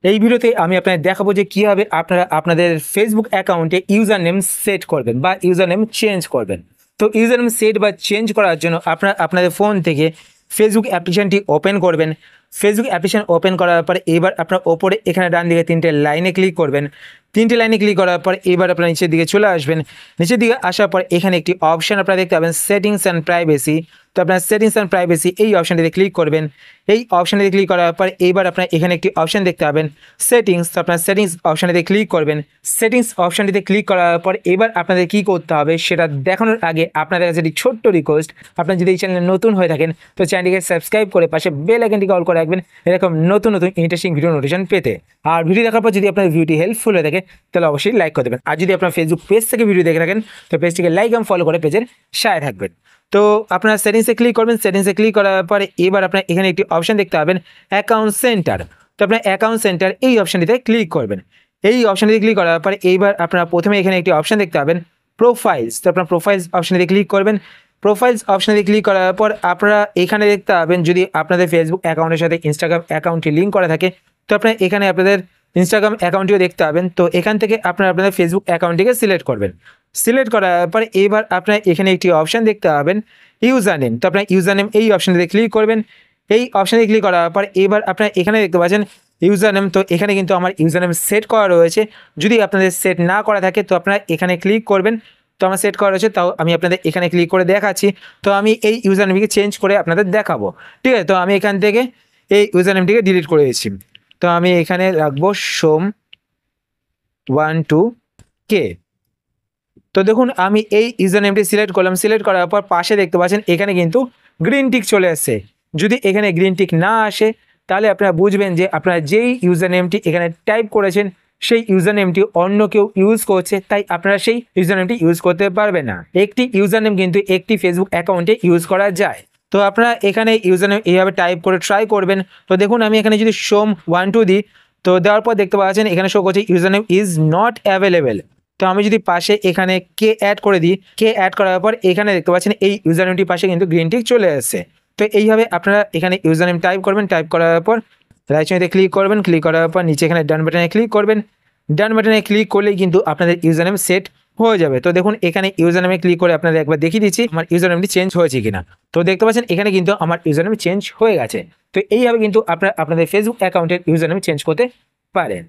এই ভিডিওতে আমি আপনাদের দেখাবো যে কিভাবে আপনারা আপনাদের ফেসবুক অ্যাকাউন্টে ইউজার নেম সেট করবেন বা ইউজার নেম চেঞ্জ করবেন। তো ইউজার নেম সেট বা চেঞ্জ করার জন্য আপনারা আপনাদের ফোন থেকে ফেসবুক অ্যাপ্লিকেশনটি ওপেন করবেন। ফেসবুক অ্যাপ্লিকেশন ওপেন করার পরে এবার আপনার ওপরে এখানে ডান দিকে তিনটে লাইনে ক্লিক করবেন। তিনটে লাইনে ক্লিক করার পর এবার আপনার নিচের দিকে চলে আসবেন। নিচের দিকে আসার পর এখানে একটি অপশন আপনারা দেখতে পাবেন, সেটিংস অ্যান্ড প্রাইভেসি। তো আপনার সেটিংস অ্যান্ড প্রাইভেসি এই অপশনটিতে ক্লিক করবেন। এই অপশনটিতে ক্লিক করার পর এবার আপনার এখানে একটি অপশন দেখতে পাবেন, সেটিংস। তো আপনার সেটিংস অপশনটিতে ক্লিক করবেন। সেটিংস অপশনটিতে ক্লিক করার পর এবার আপনাদের কী করতে হবে সেটা দেখানোর আগে আপনাদের কাছে একটি ছোট্ট রিকোয়েস্ট, আপনার যদি এই চ্যানেলে নতুন হয়ে থাকেন তো চ্যানেলটিকে সাবস্ক্রাইব করে পাশে বেল আইকনটিকে অল করে রাখবেন এরকম নতুন নতুন ইন্টারেস্টিং ভিডিও নোটিফিকেশন পেতে। আর ভিডিও দেখার পর যদি আপনার ভিডিওটি হেল্পফুল হয়ে থাকে তাহলে অবশ্যই লাইক করে দেবেন। আর যদি আপনার ফেসবুক পেজ থেকে ভিডিও দেখে থাকেন তো পেজটিকে লাইক এবং ফলো করে পেজের সাথে থাকবেন। তো আপনার সেটিংসে ক্লিক করবেন। সেটিংসে ক্লিক করার পরে এবার আপনার এখানে একটি অপশন দেখতে পাবেন, অ্যাকাউন্ট সেন্টার। তো আপনার অ্যাকাউন্ট সেন্টার এই অপশনটিতে ক্লিক করবেন। এই অপশনটিতে ক্লিক করার পরে এইবার আপনারা প্রথমে এখানে একটি অপশন দেখতে পাবেন, প্রোফাইলস। তো আপনার প্রোফাইলস অপশনটিতে ক্লিক করবেন। প্রোফাইলস অপশনটিতে ক্লিক করার পর আপনারা এখানে দেখতে পাবেন যদি আপনাদের ফেসবুক অ্যাকাউন্টের সাথে ইনস্টাগ্রাম অ্যাকাউন্টটি লিঙ্ক করা থাকে তো আপনারা এখানে আপনাদের ইনস্টাগ্রাম অ্যাকাউন্টটিও দেখতে পাবেন। তো এখান থেকে আপনারা আপনাদের ফেসবুক অ্যাকাউন্টটিকে সিলেক্ট করবেন। সিলেক্ট করার পরে এবার আপনারা এখানে একটি অপশন দেখতে পাবেন, ইউজার নেম। তো আপনার ইউজার নেম এই অপশনটিতে ক্লিক করবেন। এই অপশানে ক্লিক করার পর এবার আপনারা এখানে দেখতে পাচ্ছেন ইউজার নেম। তো এখানে কিন্তু আমার ইউজার নেম সেট করা রয়েছে। যদি আপনাদের সেট না করা থাকে তো আপনারা এখানে ক্লিক করবেন। তো আমার সেট করা রয়েছে, তাও আমি আপনাদের এখানে ক্লিক করে দেখাচ্ছি। তো আমি এই ইউজার নেমটিকে চেঞ্জ করে আপনাদের দেখাবো, ঠিক আছে। তো আমি এখান থেকে এই ইউজার নেমটিকে ডিলিট করে দিচ্ছি। তো আমি এখানে রাখবো সোম12K। তো দেখুন আমি এই ইউজার নেমটি সিলেক্ট করলাম। সিলেক্ট করার পর পাশে দেখতে পাচ্ছেন এখানে কিন্তু গ্রিন টিক চলে আসছে। যদি এখানে গ্রিন টিক না আসে তাহলে আপনারা বুঝবেন যে আপনারা যেই ইউজার নেমটি এখানে টাইপ করেছেন সেই ইউজার নেমটি অন্য কেউ ইউজ করছে, তাই আপনারা সেই ইউজার নেমটি ইউজ করতে পারবেন না। একটি ইউজার নেম কিন্তু একটি ফেসবুক অ্যাকাউন্টে ইউজ করা যায়। তো আপনারা এখানে ইউজার নেম এইভাবে টাইপ করে ট্রাই করবেন। তো দেখুন আমি এখানে যদি সোম12 দিই তো দেওয়ার পর দেখতে পাচ্ছেন এখানে শো করছে user name is not available. তো আমি যদি পাশে এখানে কে অ্যাড করে দিই, কে অ্যাড করার পর এখানে দেখতে পাচ্ছেন এই ইউজার নেমটির পাশে কিন্তু গ্রিন টিক চলে আসছে। তো এইভাবে আপনারা এখানে ইউজার নেম টাইপ করবেন। টাইপ করার পর রাইট সাইডে ক্লিক করবেন। ক্লিক করার পর নিচে এখানে ডান বাটনে ক্লিক করবেন। ডান বাটনে ক্লিক করলেই কিন্তু আপনাদের ইউজার নেম সেট হয়ে যাবে। তো দেখুন এখানে ইউজার নেমে ক্লিক করে আপনাদের একবার দেখিয়ে দিচ্ছি আমার ইউজার নেমটি চেঞ্জ হয়েছে কিনা। তো দেখতে পাচ্ছেন এখানে কিন্তু আমার ইউজার নেম চেঞ্জ হয়ে গেছে। তো এইভাবে কিন্তু আপনারা আপনাদের ফেসবুক অ্যাকাউন্টের ইউজার নেম চেঞ্জ করতে পারেন।